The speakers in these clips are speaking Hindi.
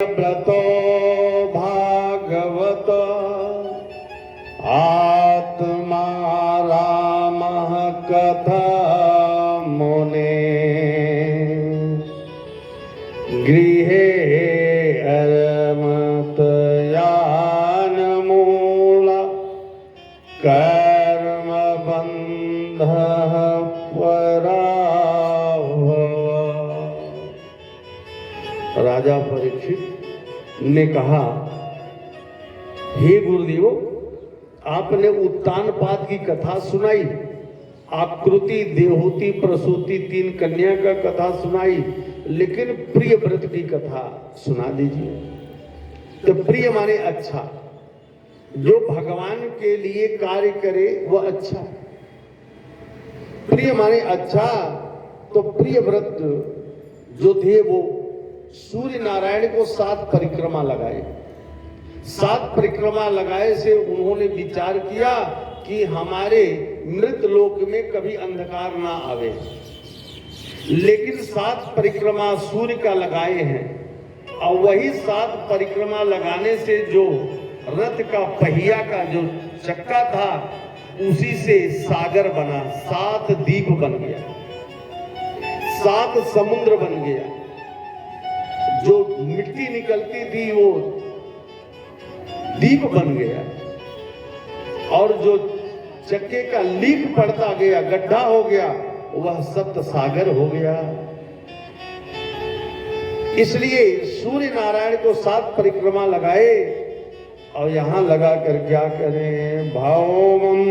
व्रतो भागवत आत्मा रामः कथा मुने गृहे अरमतयानमूल कर्म बंधः पराभव। राजा परीक्षित ने कहा, हे गुरुदेव, आपने उत्तानपाद की कथा सुनाई, आकृति, देवहूति, प्रसूति, 3 कन्या का कथा सुनाई, लेकिन प्रिय व्रत की कथा सुना दीजिए। तो प्रिय माने अच्छा, जो भगवान के लिए कार्य करे वह अच्छा। प्रिय माने अच्छा, तो प्रिय व्रत जो थे वो सूर्य नारायण को 7 परिक्रमा लगाए। 7 परिक्रमा लगाए से उन्होंने विचार किया कि हमारे मृत लोक में कभी अंधकार ना आवे, लेकिन 7 परिक्रमा सूर्य का लगाए हैं, और वही 7 परिक्रमा लगाने से जो रथ का पहिया का जो चक्का था उसी से सागर बना, 7 द्वीप बन गया, 7 समुद्र बन गया। जो मिट्टी निकलती थी वो दीप बन गया, और जो चक्के का लीक पड़ता गया, गड्ढा हो गया, वह सप्त सागर हो गया। इसलिए सूर्य नारायण को 7 परिक्रमा लगाए, और यहां लगा कर क्या करें, भावम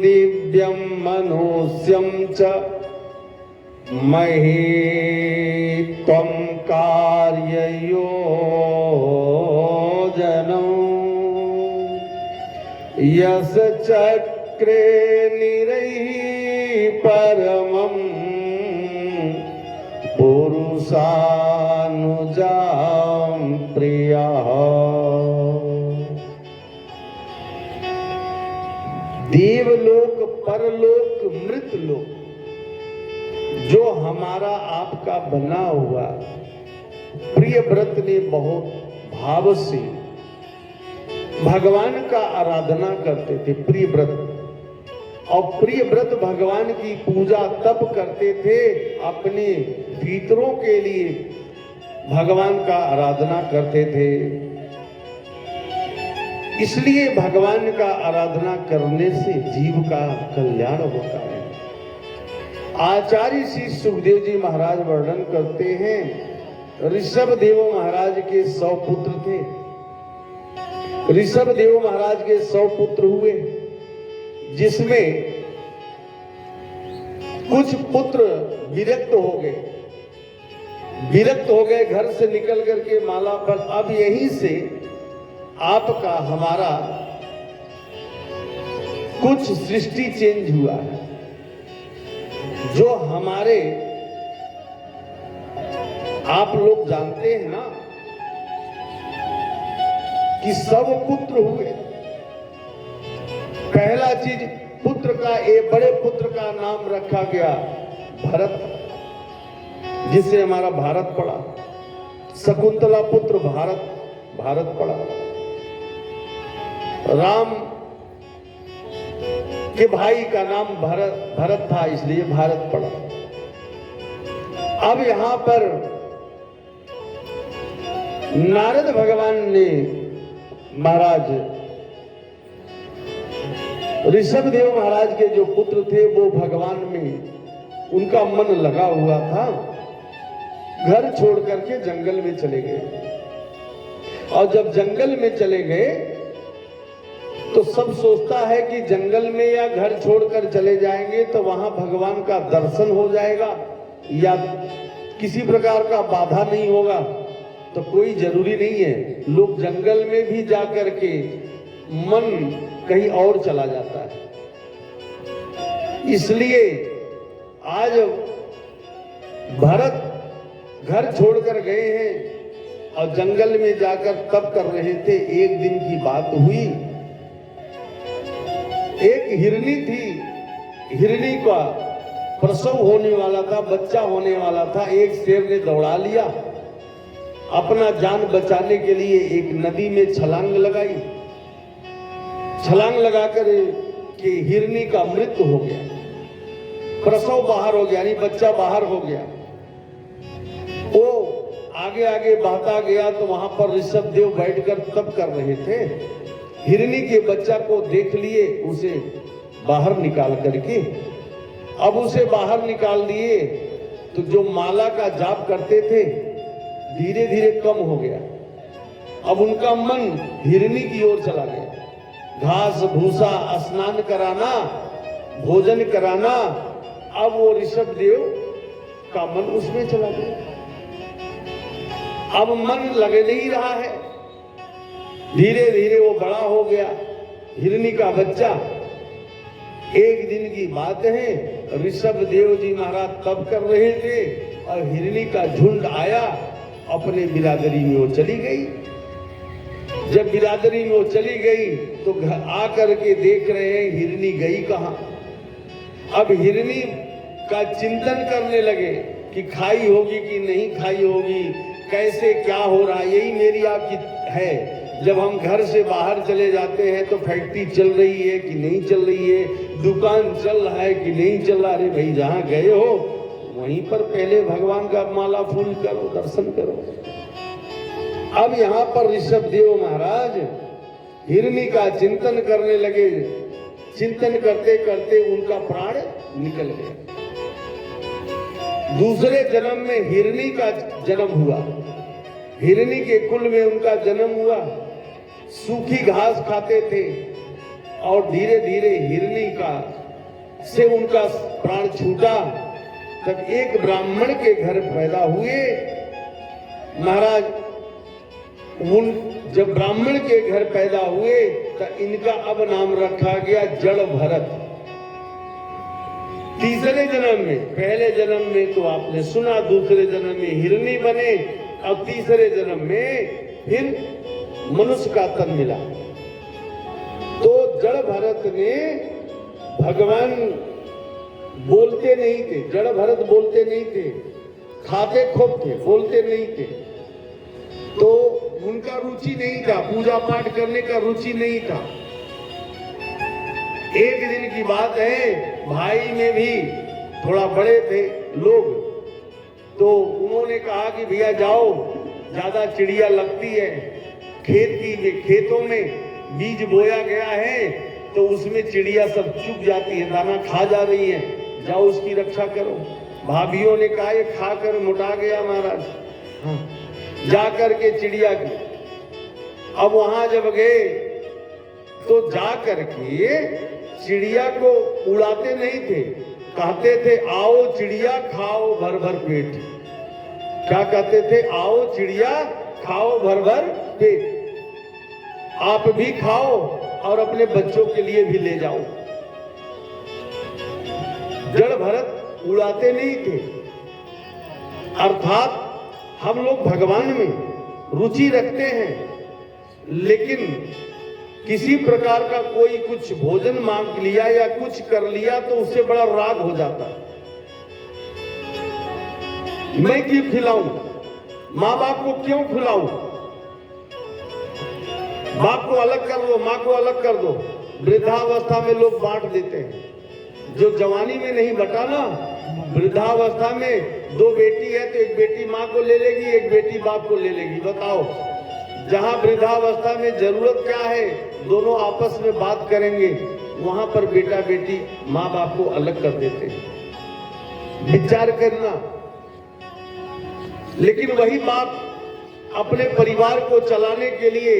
दिव्यम मनुष्यम च मही त्वं कार्ययोजनं यस चक्रे निरैः परमं पुरुषानुजां प्रियः। देवलोक, परलोक, मृतलोक जो हमारा आपका बना हुआ, प्रिय व्रत ने बहुत भाव से भगवान का आराधना करते थे। प्रिय व्रत, और प्रिय व्रत भगवान की पूजा तब करते थे, अपने भीतरों के लिए भगवान का आराधना करते थे। इसलिए भगवान का आराधना करने से जीव का कल्याण होता है। आचार्य श्री सुखदेव जी महाराज वर्णन करते हैं, ऋषभदेव महाराज के 100 पुत्र थे। ऋषभदेव महाराज के 100 पुत्र हुए, जिसमें कुछ पुत्र विरक्त हो गए, घर से निकल करके माला पर। अब यहीं से आपका हमारा कुछ सृष्टि चेंज हुआ है। जो हमारे आप लोग जानते हैं ना कि सब पुत्र हुए। पहला चीज, पुत्र का, एक बड़े पुत्र का नाम रखा गया भरत, जिससे हमारा भारत पड़ा। शकुंतला पुत्र भारत पड़ा। राम के भाई का नाम भरत था, इसलिए भारत पड़ा। अब यहां पर नारद भगवान ने महाराज ऋषभदेव महाराज के जो पुत्र थे वो भगवान में उनका मन लगा हुआ था, घर छोड़ करके जंगल में चले गए। और जब जंगल में चले गए तो सब सोचता है कि जंगल में या घर छोड़कर चले जाएंगे तो वहां भगवान का दर्शन हो जाएगा या किसी प्रकार का बाधा नहीं होगा। तो कोई जरूरी नहीं है, लोग जंगल में भी जाकर के मन कहीं और चला जाता है। इसलिए आज भरत घर छोड़कर गए हैं और जंगल में जाकर तप कर रहे थे। एक दिन की बात हुई, एक हिरनी थी, हिरनी का प्रसव होने वाला था, बच्चा होने वाला था। एक शेर ने दौड़ा लिया अपना जान बचाने के लिए एक नदी में छलांग लगाई। छलांग लगाकर के हिरनी का मृत्यु हो गया, प्रसव बाहर हो गया, यानी बच्चा बाहर हो गया। वो आगे आगे बहता गया तो वहां पर ऋषभदेव बैठकर तप कर रहे थे। हिरनी के बच्चा को देख लिए, उसे बाहर निकाल करके, अब उसे बाहर निकाल दिए तो जो माला का जाप करते थे धीरे धीरे कम हो गया। अब उनका मन हिरनी की ओर चला गया। घास भूसा, स्नान कराना, भोजन कराना, अब वो ऋषभदेव का मन उसमें चला गया। अब मन लग नहीं रहा है। धीरे धीरे वो बड़ा हो गया, हिरनी का बच्चा। एक दिन की बात है, ऋषभदेव जी महाराज तप कर रहे थे और हिरनी का झुंड आया, अपने बिरादरी में वो चली गई। जब बिरादरी में वो चली गई तो आकर के देख रहे हैं हिरनी गई कहां। अब हिरनी का चिंतन करने लगे कि खाई होगी कि नहीं खाई होगी, कैसे क्या हो रहा है। यही मेरी आपकी है, जब हम घर से बाहर चले जाते हैं तो फैक्ट्री चल रही है कि नहीं चल रही है, दुकान चल रहा है कि नहीं चल रहा। अरे भाई, जहां गए हो वहीं पर पहले भगवान का माला फूल करो, दर्शन करो। अब यहाँ पर ऋषभदेव महाराज हिरनी का चिंतन करने लगे। चिंतन करते करते उनका प्राण निकल गया। दूसरे जन्म में हिरनी का जन्म हुआ, हिरनी के कुल में उनका जन्म हुआ। सूखी घास खाते थे और धीरे धीरे हिरनी का से उनका प्राण छूटा। तब एक ब्राह्मण के घर पैदा हुए महाराज। जब ब्राह्मण के घर पैदा हुए तो इनका अब नाम रखा गया जड़ भरत। तीसरे जन्म में, पहले जन्म में तो आपने सुना, दूसरे जन्म में हिरनी बने, अब तीसरे जन्म में फिर मनुष्य का तन मिला। तो जड़ भरत ने, भगवान बोलते नहीं थे, जड़ भरत बोलते नहीं थे, खाते खूब थे, बोलते नहीं थे। तो उनका रुचि नहीं था, पूजा पाठ करने का रुचि नहीं था। एक दिन की बात है, भाई में भी थोड़ा बड़े थे लोग, तो उन्होंने कहा कि भैया जाओ, ज्यादा चिड़िया लगती है, खेतों में बीज बोया गया है तो उसमें चिड़िया सब चुप जाती है, दाना खा जा रही है, जाओ उसकी रक्षा करो। भाभीियों ने कहा ये खाकर मोटा गया महाराज। हाँ, जा करके चिड़िया की। अब वहां जब गए तो जा करके चिड़िया को उड़ाते नहीं थे, कहते थे आओ चिड़िया खाओ भर भर पेट। क्या कहते थे? आओ चिड़िया खाओ भर भर पेट, आप भी खाओ और अपने बच्चों के लिए भी ले जाओ। जड़ भरत उड़ाते नहीं थे। अर्थात हम लोग भगवान में रुचि रखते हैं, लेकिन किसी प्रकार का कोई कुछ भोजन मांग लिया या कुछ कर लिया तो उससे बड़ा राग हो जाता है। मैं क्यों खिलाऊं, माँ बाप को क्यों खिलाऊं? बाप को अलग कर दो, माँ को अलग कर दो। वृद्धावस्था में लोग बांट देते हैं। जो जवानी में नहीं बटा ना, वृद्धावस्था में दो बेटी है तो एक बेटी माँ को ले लेगी, एक बेटी बाप को ले लेगी। बताओ, जहां वृद्धावस्था में जरूरत क्या है, दोनों आपस में बात करेंगे, वहां पर बेटा बेटी माँ बाप को अलग कर देते हैं। विचार करना। लेकिन वही बाप अपने परिवार को चलाने के लिए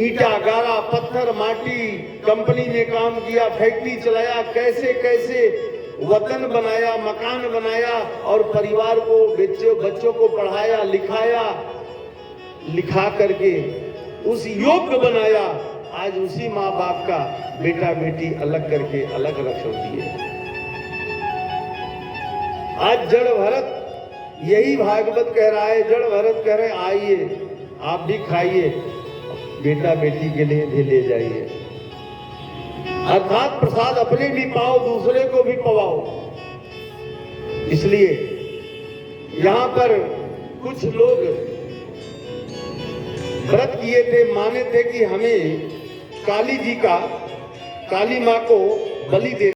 ईटा गारा पत्थर माटी कंपनी में काम किया, फैक्ट्री चलाया, कैसे कैसे वतन बनाया, मकान बनाया और परिवार को, बच्चों को पढ़ाया लिखाया, लिखा करके उस योग्य बनाया। आज उसी माँ बाप का बेटा बेटी अलग करके अलग रख दिए। आज जड़ भरत यही भागवत कह रहा है, जड़ भरत कह रहे आइए आप भी खाइए, बेटा बेटी के लिए भी ले जाइए। अर्थात प्रसाद अपने भी पाओ, दूसरे को भी पवाओ। इसलिए यहां पर कुछ लोग व्रत किए थे, माने थे कि हमें काली जी का, काली माँ को बलि दे